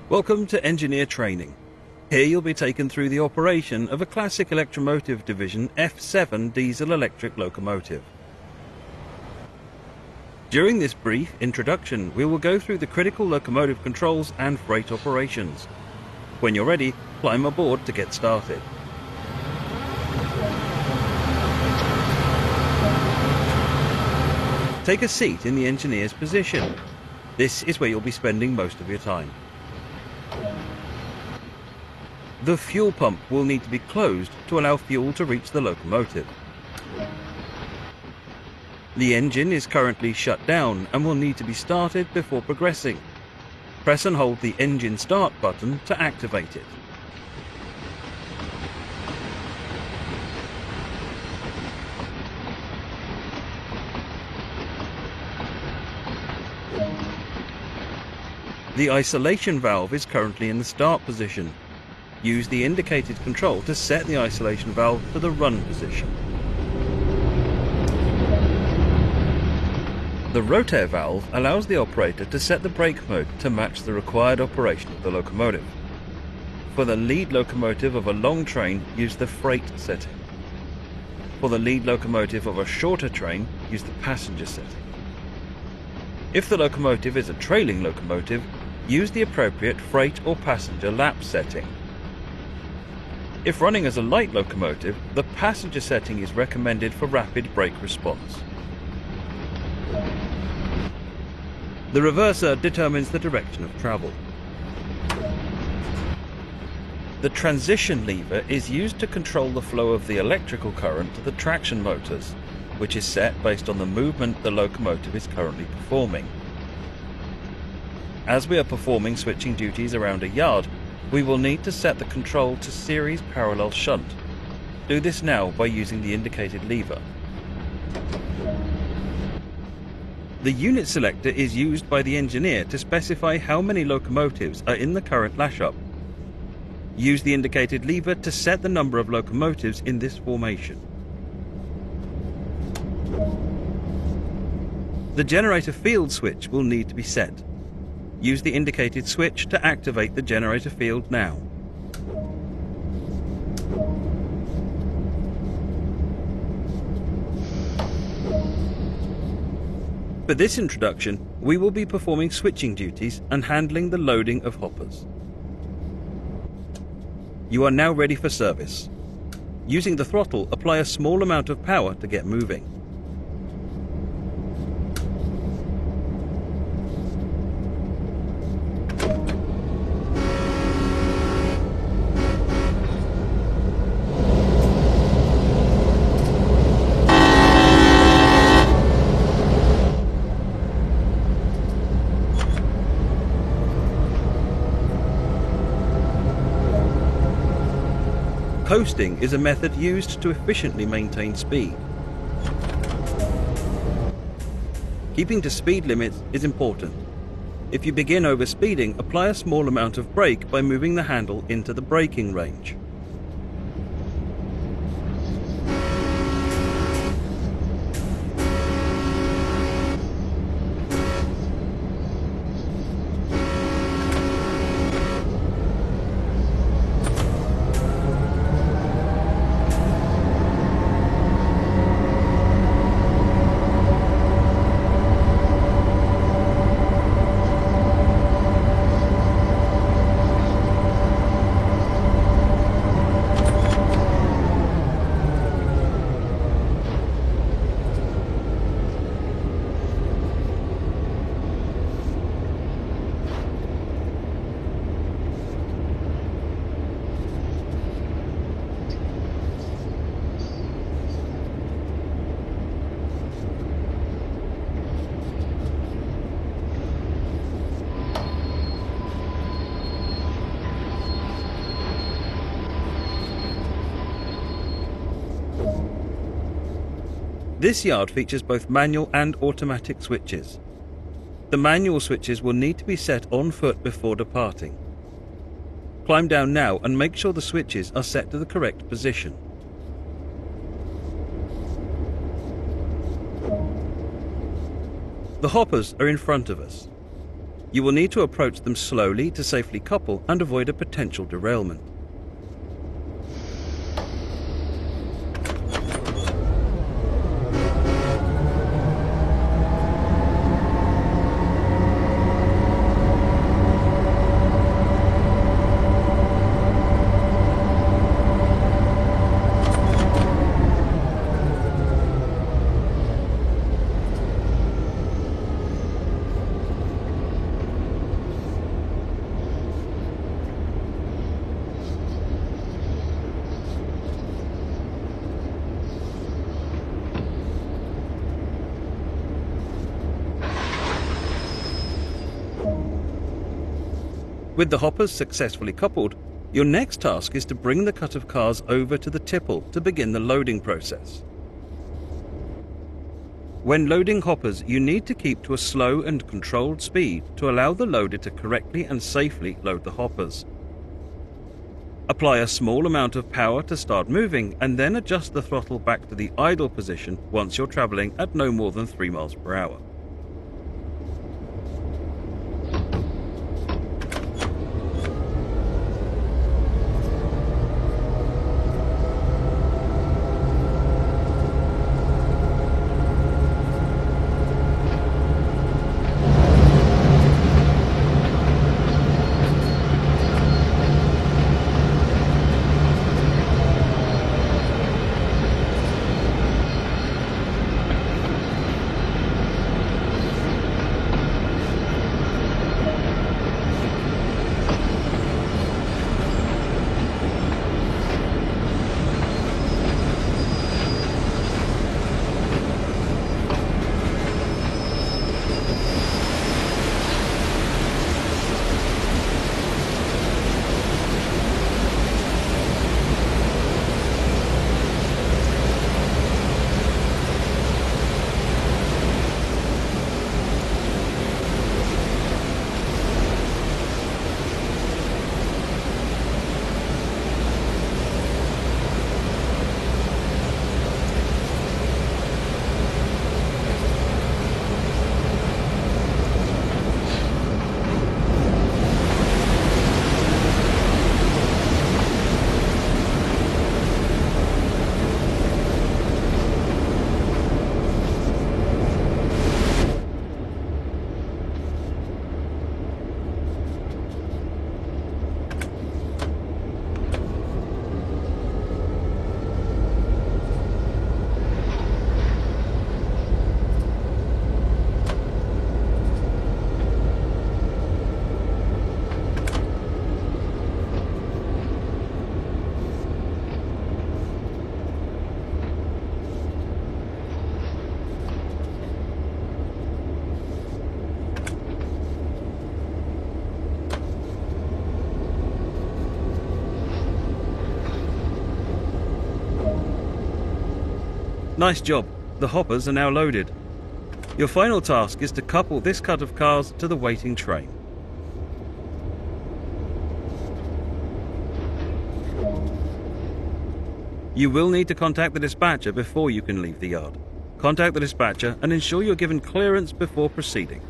Welcome to Engineer Training. Here you'll be taken through the operation of a classic Electromotive Division F7 diesel-electric locomotive. During this brief introduction, we will go through the critical locomotive controls and freight operations. When you're ready, climb aboard to get started. Take a seat in the engineer's position. This is where you'll be spending most of your time. The fuel pump will need to be closed to allow fuel to reach the locomotive. The engine is currently shut down and will need to be started before progressing. Press and hold the engine start button to activate it. The isolation valve is currently in the start position. Use the indicated control to set the isolation valve to the run position. The rotair valve allows the operator to set the brake mode to match the required operation of the locomotive. For the lead locomotive of a long train, use the freight setting. For the lead locomotive of a shorter train, use the passenger setting. If the locomotive is a trailing locomotive, use the appropriate freight or passenger lap setting. If running as a light locomotive, the passenger setting is recommended for rapid brake response. The reverser determines the direction of travel. The transition lever is used to control the flow of the electrical current to the traction motors, which is set based on the movement the locomotive is currently performing. As we are performing switching duties around a yard, we will need to set the control to series parallel shunt. Do this now by using the indicated lever. The unit selector is used by the engineer to specify how many locomotives are in the current lash-up. Use the indicated lever to set the number of locomotives in this formation. The generator field switch will need to be set. Use the indicated switch to activate the generator field now. For this introduction, we will be performing switching duties and handling the loading of hoppers. You are now ready for service. Using the throttle, apply a small amount of power to get moving. Coasting is a method used to efficiently maintain speed. Keeping to speed limits is important. If you begin overspeeding, apply a small amount of brake by moving the handle into the braking range. This yard features both manual and automatic switches. The manual switches will need to be set on foot before departing. Climb down now and make sure the switches are set to the correct position. The hoppers are in front of us. You will need to approach them slowly to safely couple and avoid a potential derailment. With the hoppers successfully coupled, your next task is to bring the cut of cars over to the tipple to begin the loading process. When loading hoppers, you need to keep to a slow and controlled speed to allow the loader to correctly and safely load the hoppers. Apply a small amount of power to start moving and then adjust the throttle back to the idle position once you're traveling at no more than 3 miles per hour. Nice job, the hoppers are now loaded. Your final task is to couple this cut of cars to the waiting train. You will need to contact the dispatcher before you can leave the yard. Contact the dispatcher and ensure you're given clearance before proceeding.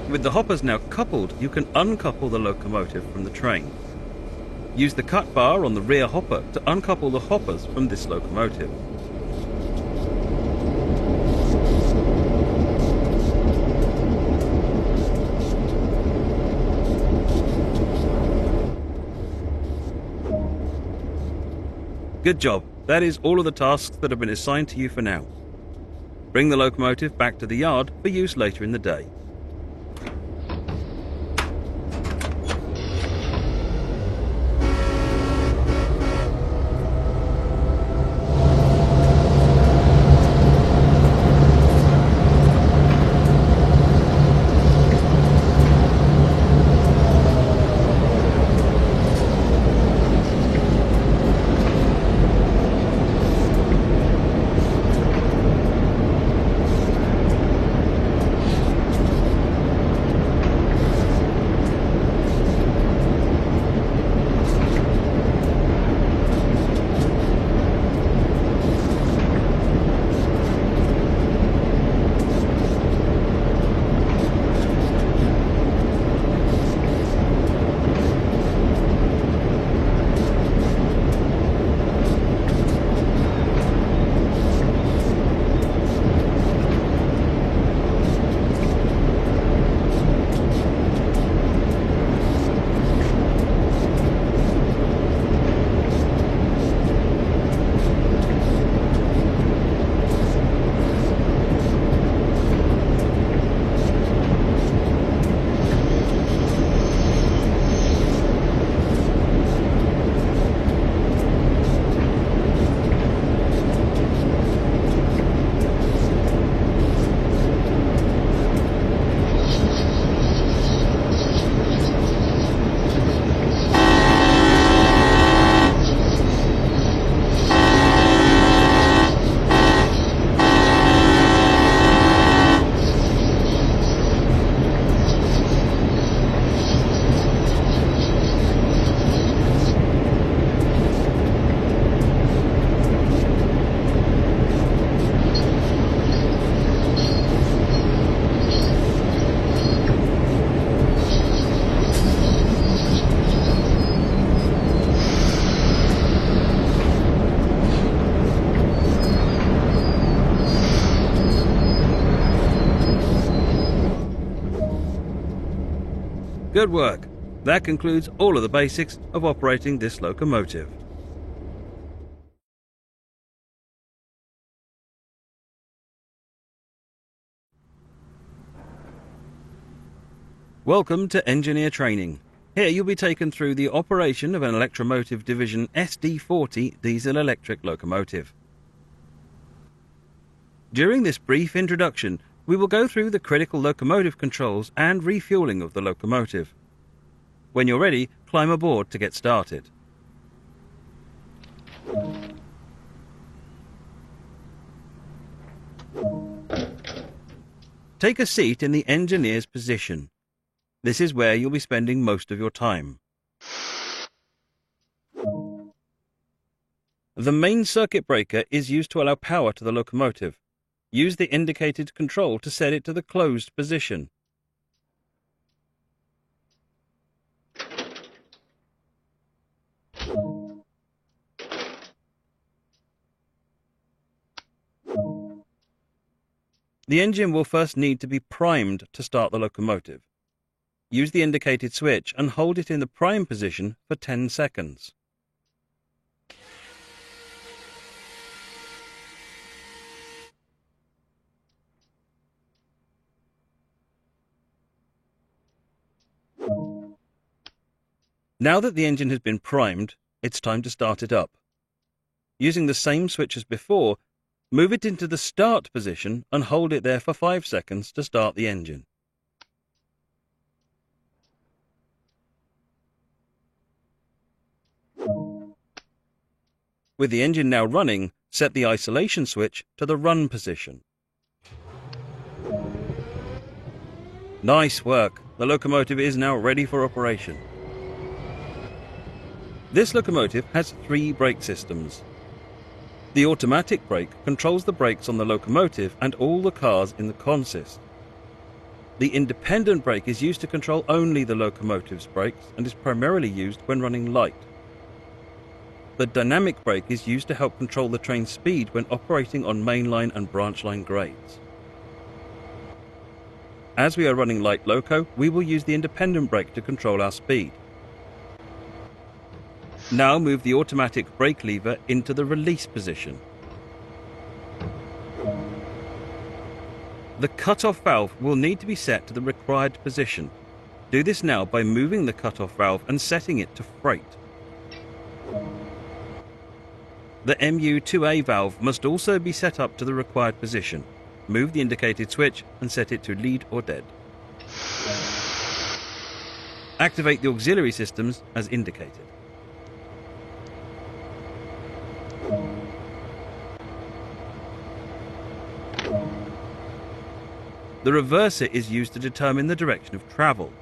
With the hoppers now coupled, you can uncouple the locomotive from the train. Use the cut bar on the rear hopper to uncouple the hoppers from this locomotive. Good job. That is all of the tasks that have been assigned to you for now. Bring the locomotive back to the yard for use later in the day. Good work. That concludes all of the basics of operating this locomotive. Welcome to Engineer Training. Here you'll be taken through the operation of an Electromotive Division SD40 diesel-electric locomotive. During this brief introduction, we will go through the critical locomotive controls and refueling of the locomotive. When you're ready, climb aboard to get started. Take a seat in the engineer's position. This is where you'll be spending most of your time. The main circuit breaker is used to allow power to the locomotive. Use the indicated control to set it to the closed position. The engine will first need to be primed to start the locomotive. Use the indicated switch and hold it in the prime position for 10 seconds. Now that the engine has been primed, it's time to start it up. Using the same switch as before, move it into the start position and hold it there for 5 seconds to start the engine. With the engine now running, set the isolation switch to the run position. Nice work! The locomotive is now ready for operation. This locomotive has 3 brake systems. The automatic brake controls the brakes on the locomotive and all the cars in the consist. The independent brake is used to control only the locomotive's brakes and is primarily used when running light. The dynamic brake is used to help control the train's speed when operating on mainline and branch line grades. As we are running light loco, we will use the independent brake to control our speed. Now move the automatic brake lever into the release position. The cut-off valve will need to be set to the required position. Do this now by moving the cut-off valve and setting it to freight. The MU2A valve must also be set up to the required position. Move the indicated switch and set it to lead or dead. Activate the auxiliary systems as indicated. The reverser is used to determine the direction of travel.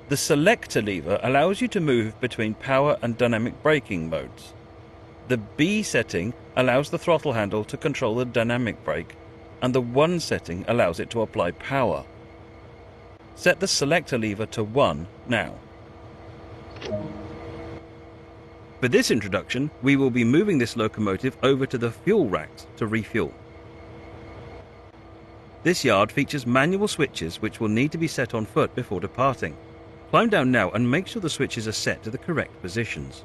The selector lever allows you to move between power and dynamic braking modes. The B setting allows the throttle handle to control the dynamic brake, and the 1 setting allows it to apply power. Set the selector lever to 1 now. For this introduction, we will be moving this locomotive over to the fuel racks to refuel. This yard features manual switches which will need to be set on foot before departing. Climb down now and make sure the switches are set to the correct positions.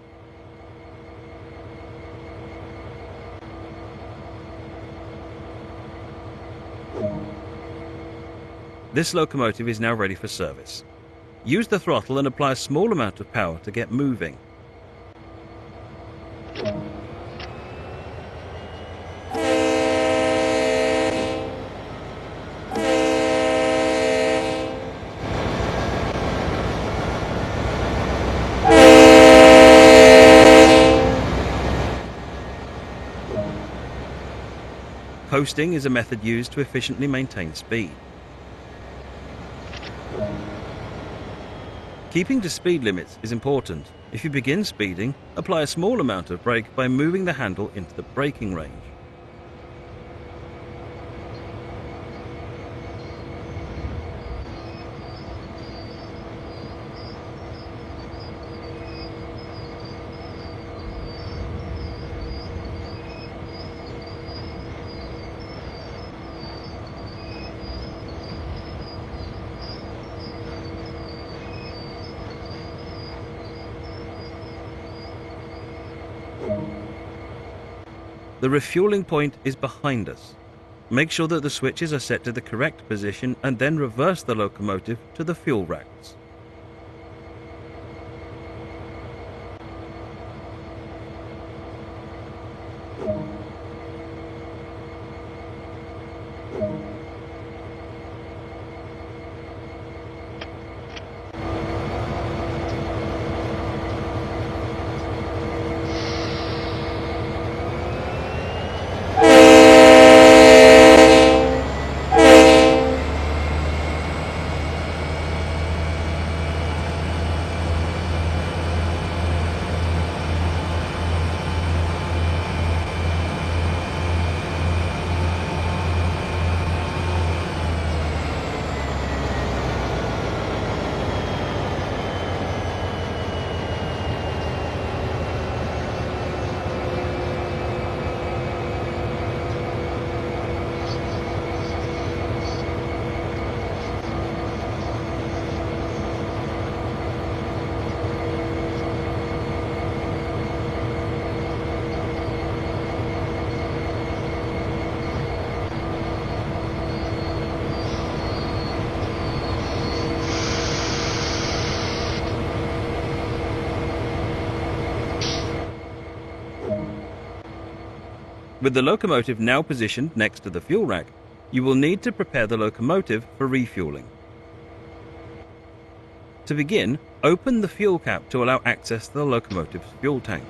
This locomotive is now ready for service. Use the throttle and apply a small amount of power to get moving. Coasting is a method used to efficiently maintain speed. Keeping to speed limits is important. If you begin speeding, apply a small amount of brake by moving the handle into the braking range. The refueling point is behind us. Make sure that the switches are set to the correct position and then reverse the locomotive to the fuel racks. With the locomotive now positioned next to the fuel rack, you will need to prepare the locomotive for refueling. To begin, open the fuel cap to allow access to the locomotive's fuel tank.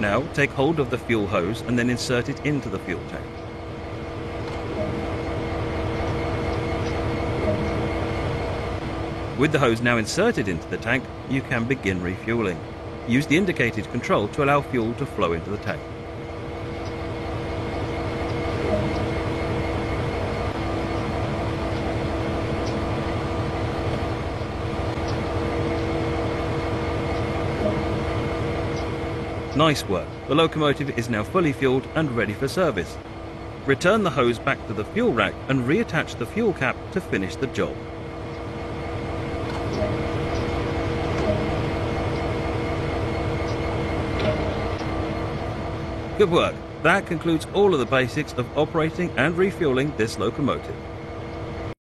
Now take hold of the fuel hose and then insert it into the fuel tank. With the hose now inserted into the tank, you can begin refueling. Use the indicated control to allow fuel to flow into the tank. Nice work, the locomotive is now fully fueled and ready for service. Return the hose back to the fuel rack and reattach the fuel cap to finish the job. Good work. That concludes all of the basics of operating and refueling this locomotive.